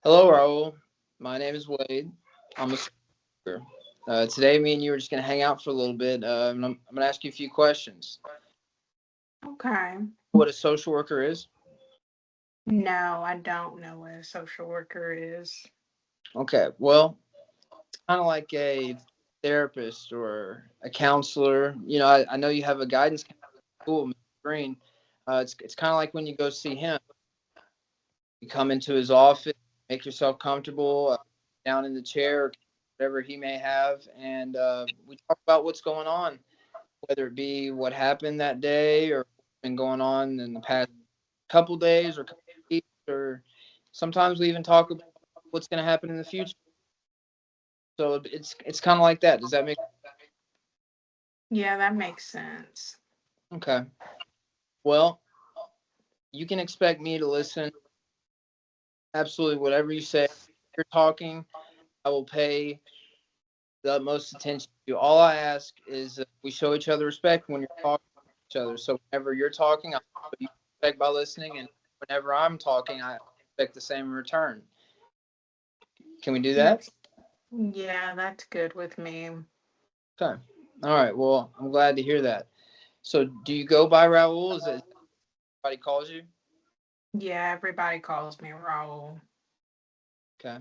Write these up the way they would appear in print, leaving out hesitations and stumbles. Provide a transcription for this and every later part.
Hello, Raul. My name is Wade. I'm a speaker. Today, me and you are just going to hang out for a little bit. And I'm going to ask you a few questions. Okay. What a social worker is? No, I don't know what a social worker is. Okay, well, kind of like a therapist or a counselor. I know you have a guidance counselor at school, Mr. Green. It's kind of like when you go see him. You come into his office, make yourself comfortable, down in the chair, whatever he may have, and we talk about what's going on, whether it be what happened that day or what's been going on in the past couple days or couple weeks, or sometimes we even talk about what's going to happen in the future. So it's kind of like that. Does that make Yeah, that makes sense. okay? Well, you can expect me to listen absolutely whatever you say. If you're talking, I will pay the utmost attention to. All I ask is that we show each other respect when you're talking to each other. So whenever you're talking, I show you respect by listening, and whenever I'm talking, I expect the same in return. Can we do that? That's yeah, that's good with me. Okay. All right. Well, I'm glad to hear that. So, do you go by Raul? Is that everybody calls you? Yeah, everybody calls me Raul. Okay.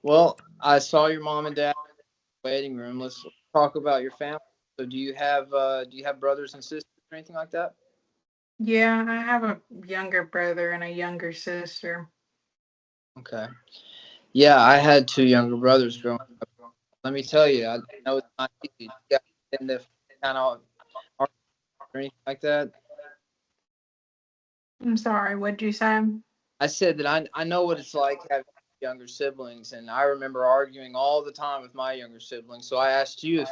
Well, I saw your mom and dad in the waiting room. Let's talk about your family. So, do you have brothers and sisters or anything like that? Yeah, I have a younger brother and a younger sister. Okay. Yeah, I had two younger brothers growing up. Let me tell you, I know it's not easy. You got into kind of or anything like that. I'm sorry, what'd you say? I said that I know what it's like having younger siblings, and I remember arguing all the time with my younger siblings. So I asked you if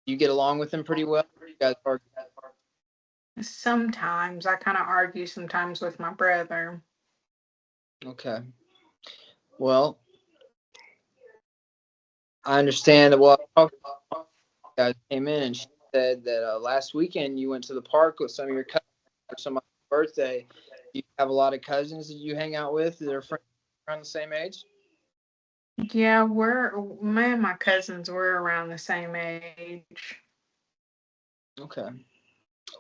you get along with them pretty well. You guys argue. Sometimes I kind of argue sometimes with my brother. Okay. Well, I understand that. Well, I talked to you guys came in, and she said that last weekend you went to the park with some of your cousins for somebody's birthday. Do you have a lot of cousins that you hang out with that are friends around the same age? Yeah, me and my cousins were around the same age. Okay.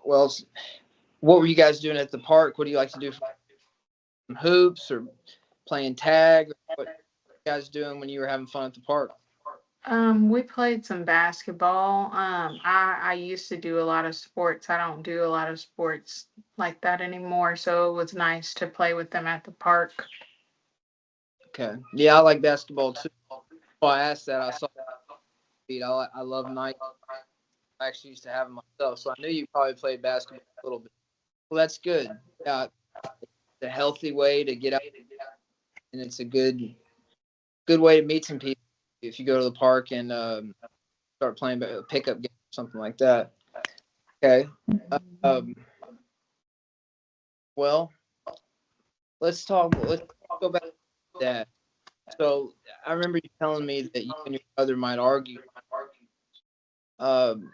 Well, what were you guys doing at the park? What do you like to do? Some hoops or playing tag? Or what you guys doing when you were having fun at the park? We played some basketball. I used to do a lot of sports. I don't do a lot of sports like that anymore, so it was nice to play with them at the park. Okay. Yeah, I like basketball too. Well, I asked that. I saw feet. I love Nike. I actually used to have them myself, so I knew you probably played basketball a little bit. Well, that's good. Yeah, it's a healthy way to get out, and it's a good way to meet some people if you go to the park and start playing a pickup game or something like that. Okay. Um, well, let's talk. Let's go back to that. So I remember you telling me that you and your brother might argue. Um,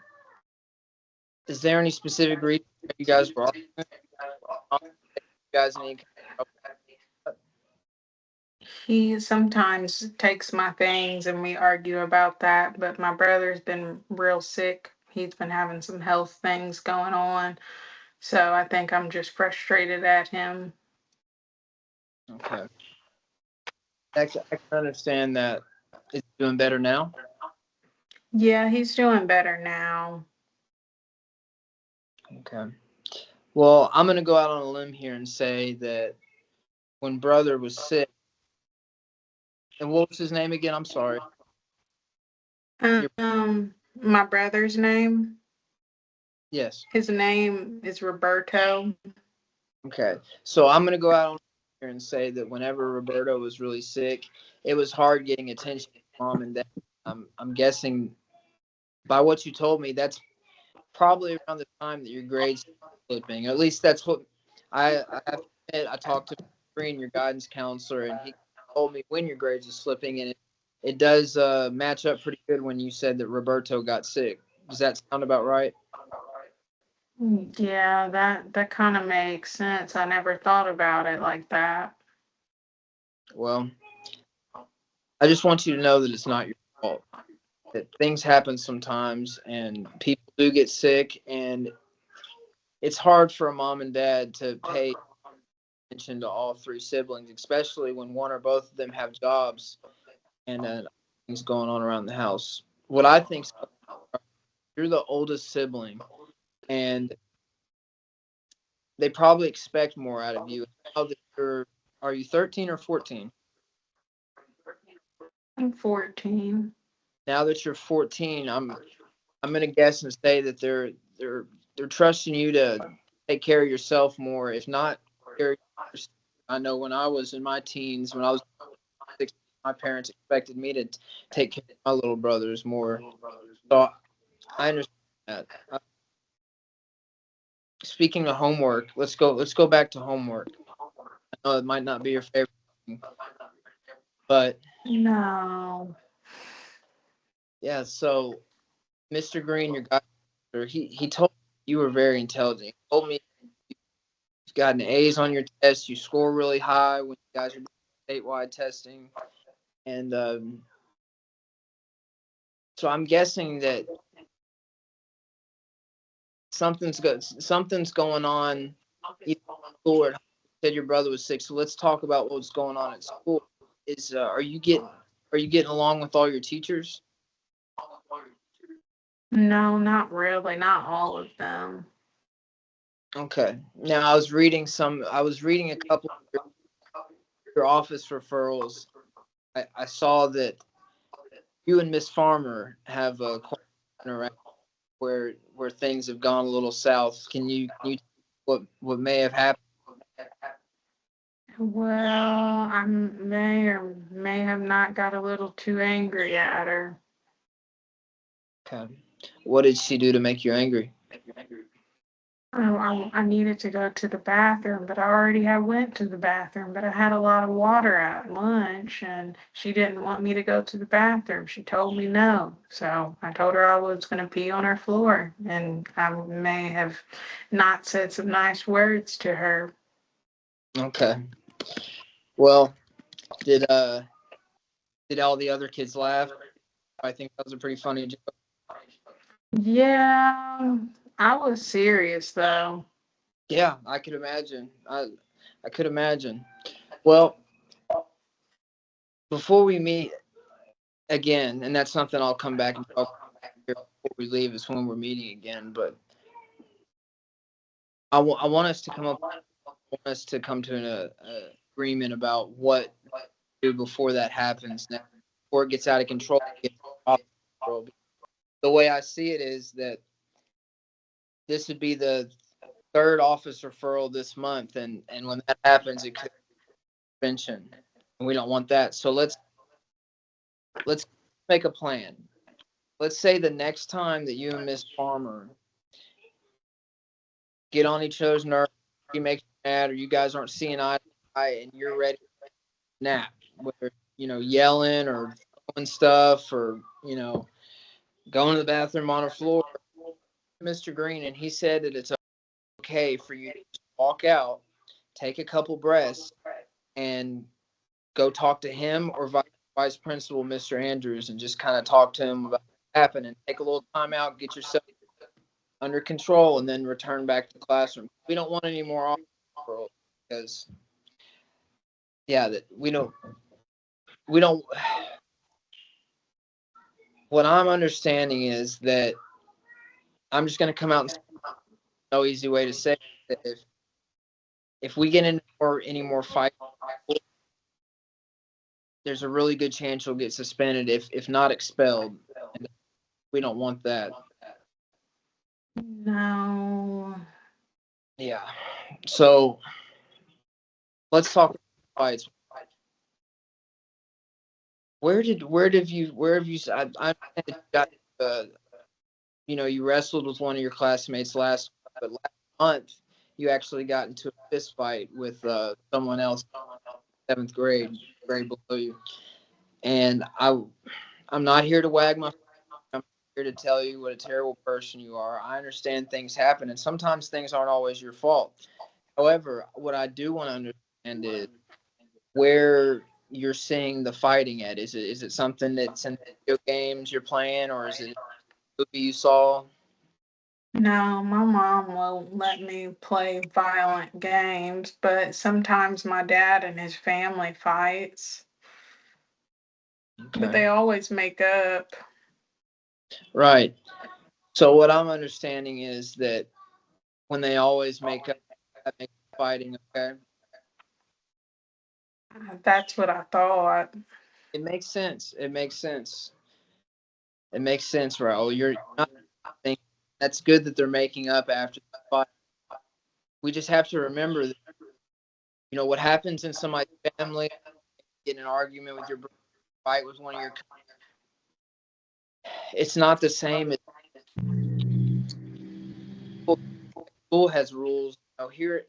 is there any specific reason you guys were arguing? You guys any kind of He sometimes takes my things and we argue about that, but my brother's been real sick. He's been having some health things going on, so I think I'm just frustrated at him. okay? I can understand that. Is he doing better now? Yeah, he's doing better now. Okay. Well, I'm gonna go out on a limb here and say that when brother was sick, and what was his name again? I'm sorry. Your My brother's name, yes. his name is Roberto. Okay. So I'm gonna go out on here and say that whenever Roberto was really sick, it was hard getting attention from mom and dad. I'm guessing by what you told me, that's probably around the time that your grades started slipping. At least that's what I have to admit. I talked to Green, your guidance counselor, and he told me when your grades are slipping, and it does match up pretty good when you said that Roberto got sick. Does that sound about right? Yeah, that kind of makes sense. I never thought about it like that. Well, I just want you to know that it's not your fault. That things happen sometimes, and people do get sick, and it's hard for a mom and dad to pay attention to all three siblings, especially when one or both of them have jobs and things going on around the house. What I think, you're the oldest sibling, and they probably expect more out of you. Now that are you 13 or 14? I'm 14. Now that you're 14, I'm gonna guess and say that they're trusting you to take care of yourself more, if not care of yourself. I know when I was in my teens, when I was 16, my parents expected me to take care of my little brothers more. So I understand that. Speaking of homework, let's go back to homework. I know it might not be your favorite thing, but No. yeah. So Mr. Green, your guy, he told me you were very intelligent. He told me you've gotten A's on your test. You score really high when you guys are doing statewide testing, and so I'm guessing that something's going on. Either at school or at home. You said your brother was sick, so let's talk about what's going on at school. Is are you getting along with all your teachers? No, not really. Not all of them. Okay. Now I was reading a couple of your office referrals. I saw that you and Miss Farmer have a quite an interaction where things have gone a little south. Can you tell me what may have happened? Well, I may or may have not got a little too angry at her. Okay. What did she do to make you angry? I needed to go to the bathroom, but I already had went to the bathroom, but I had a lot of water at lunch and she didn't want me to go to the bathroom. She told me no. So I told her I was going to pee on her floor and I may have not said some nice words to her. Okay. Well, did uh did all the other kids laugh? I think that was a pretty funny joke. Yeah, I was serious though. Yeah, I could imagine. I could imagine. Well, before we meet again, and that's something I'll come back and talk about here before we leave is when we're meeting again. But I want us to want us to come to an agreement about what to do before that happens. Now, before it gets out of control, gets off control. The way I see it is that this would be the third office referral this month, and when that happens, it could be suspension, and we don't want that. So let's make a plan. Let's say the next time that you and Miss Farmer get on each other's nerves, she makes you mad, or you guys aren't seeing eye to eye, and you're ready to snap, whether yelling or throwing stuff, or going to the bathroom on the floor. Mr. Green, and he said that it's okay for you to just walk out, take a couple breaths, and go talk to him or Vice Principal Mr. Andrews and just kind of talk to him about what happened and take a little time out, get yourself under control, and then return back to the classroom. We don't want any more off because yeah, that we don't. What I'm understanding is that I'm just going to come out and say no easy way to say it, that if we get into any more fights, there's a really good chance you'll get suspended, if not expelled. And we don't want that. No. Yeah. So let's talk about fights. I understand that you got uh, you wrestled with one of your classmates but last month you actually got into a fist fight with someone else, seventh grade below you. And I'm not here to wag my. I'm here to tell you what a terrible person you are. I understand things happen, and sometimes things aren't always your fault. However, what I do want to understand is where you're seeing the fighting at? Is it something that's in video games you're playing, or is it a movie you saw? No, my mom won't let me play violent games, but sometimes my dad and his family fights, but Okay. they always make up. Right. So what I'm understanding is that when they always make up, that makes fighting okay. That's what I thought. It makes sense. It makes sense. It makes sense, Raul. You're not thinking that's good that they're making up after the fight. We just have to remember that, what happens in somebody's family, get in an argument with your brother, fight with one of your, it's not the same as school has rules. Here,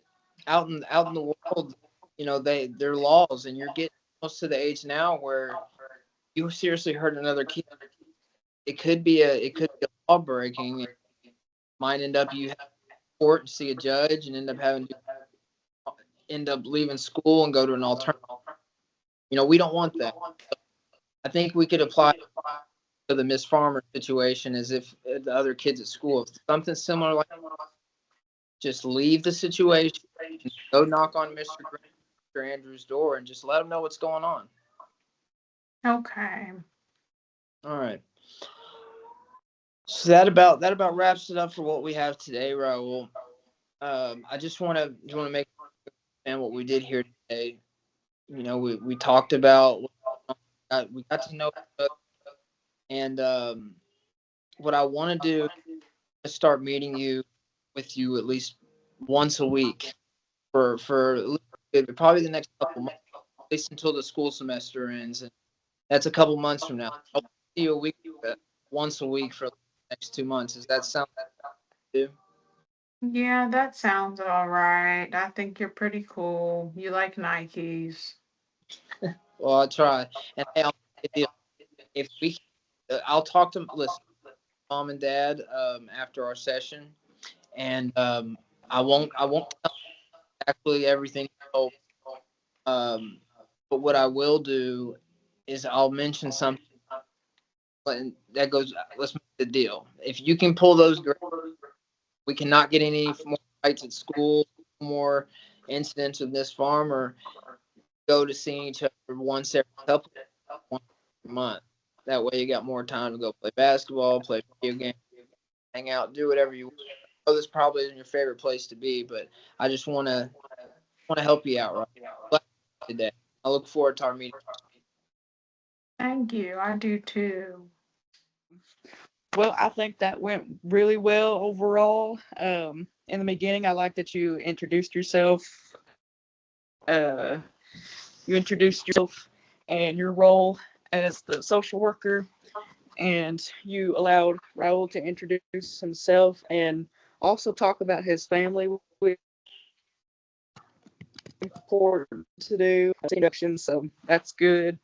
out in the world, they're laws, and you're getting close to the age now where you seriously hurt another kid. It could be a law breaking. It might end up you have to court and see a judge and end up having to end up leaving school and go to an alternative. We don't want that. I think we could apply to the Miss Farmer situation as if the other kids at school, if something similar like, just leave the situation, go knock on Mr. Andrews' door, and just let him know what's going on. Okay. All right. So that about wraps it up for what we have today, Raul. I just want to make and what we did here today. We talked about we got to know each other, and what I want to do is start meeting with you at least once a week for probably the next couple months, at least until the school semester ends. And that's a couple months from now. I'll see you once a week for the next 2 months. Does that sound good? Yeah, that sounds all right. I think you're pretty cool. You like Nikes. Well, I'll try. And hey, if we, I'll talk to listen, mom and dad after our session, and I won't tell exactly everything. Um, but what I will do is I'll mention something, and that goes. Let's make the deal. If you can pull those grades, we cannot get any more fights at school, more incidents with this farm, or go to seeing each other once every couple once a month. That way, you got more time to go play basketball, play video games, hang out, do whatever you want. I know this probably isn't your favorite place to be, but I just want to help you out right today. I look forward to our meeting. Thank you. I do too. Well, I think that went really well overall. In the beginning, I like that you introduced yourself. Uh, you introduced yourself and your role as the social worker, and you allowed Raul to introduce himself and also talk about his family, which is important to do. Introduction, so that's good.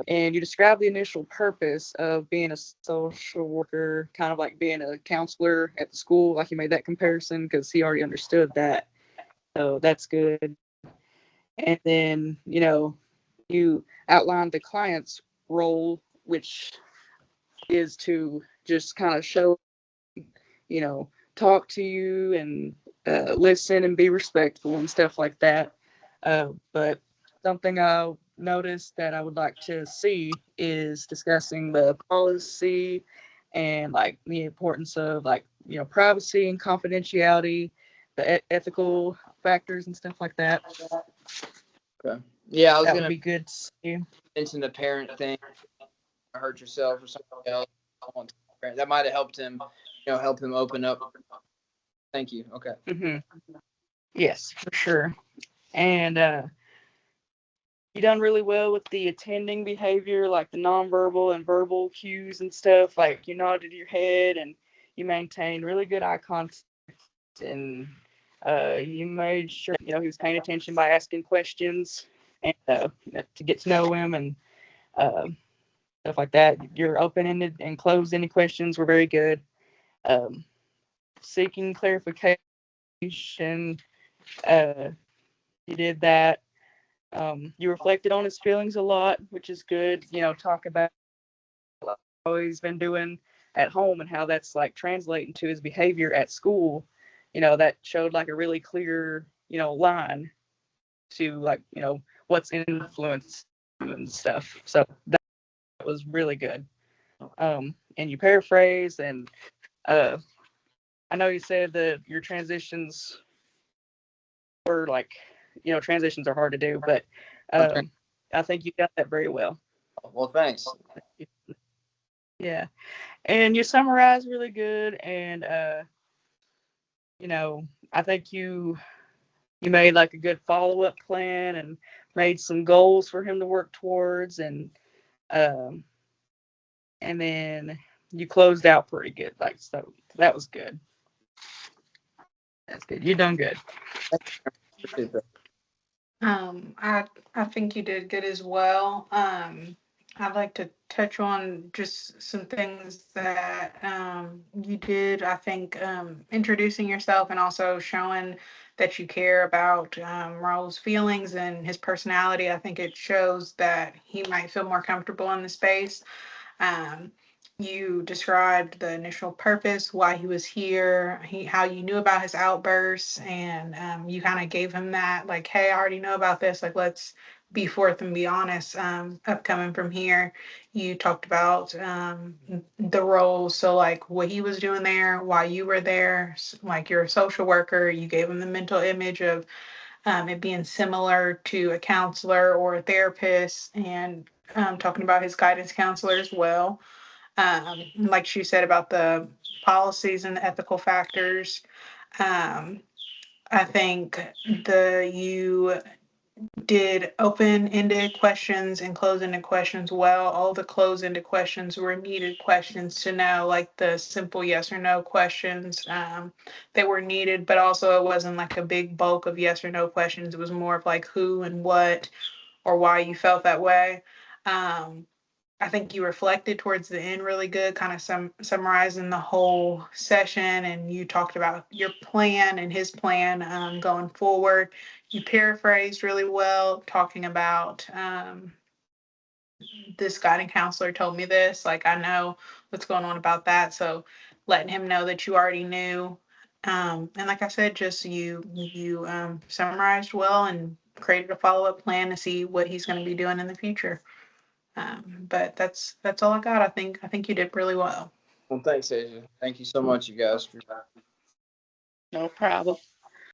And you described the initial purpose of being a social worker, kind of like being a counselor at the school, like you made that comparison because he already understood that. So that's good. And then, you outlined the client's role, which is to just kind of show, talk to you and listen and be respectful and stuff like that. But something I noticed that I would like to see is discussing the policy and like the importance of like privacy and confidentiality, the ethical factors and stuff like that. Okay. Yeah, I was That would gonna be good to see. mention the parent thing. Hurt yourself or something else. That might have helped him. Help him open up. Thank you. Okay. Yes, for sure. And you done really well with the attending behavior, like the nonverbal and verbal cues and stuff. Like you nodded your head and you maintained really good eye contact, and you made sure he was paying attention by asking questions and to get to know him and uh, stuff like that. Your open-ended and closed-ended questions were very good. Um, Seeking clarification, uh, you did that. You reflected on his feelings a lot, which is good. Talk about how he's been doing at home and how that's like translating to his behavior at school. That showed like a really clear, line to like, what's influence and stuff. So that was really good. And you paraphrase, and I know you said that your transitions were like, transitions are hard to do, but I think you got that very well. Well, thanks. Yeah. And you summarized really good, and I think you made like a good follow-up plan and made some goals for him to work towards, um and then you closed out pretty good, like, so that was good. That's good. You done good. Appreciate that. I think you did good as well. I'd like to touch on just some things that you did. I think introducing yourself and also showing that you care about Raul's feelings and his personality. I think it shows that he might feel more comfortable in the space. Um, you described the initial purpose, why he was here, how you knew about his outbursts, and you kind of gave him that, like, hey, I already know about this. Like, let's be forth and be honest. Upcoming from here, you talked about the roles. So, like, what he was doing there, why you were there. Like, you're a social worker. You gave him the mental image of it being similar to a counselor or a therapist, and talking about his guidance counselor as well. Like she said about the policies and the ethical factors. Um, I think you did open-ended questions and closed-ended questions well. All the closed-ended questions were needed questions to know, like the simple yes or no questions that were needed, but also it wasn't like a big bulk of yes or no questions. It was more of like who and what or why you felt that way. Um, I think you reflected towards the end really good, kind of summarizing the whole session, and you talked about your plan and his plan going forward. You paraphrased really well, talking about this guiding counselor told me this. Like, I know what's going on about that, so letting him know that you already knew. And like I said, just you summarized well and created a follow-up plan to see what he's going to be doing in the future. But that's all I got. I think you did really well. Well, thanks, Asia. Thank you so much, you guys. No problem.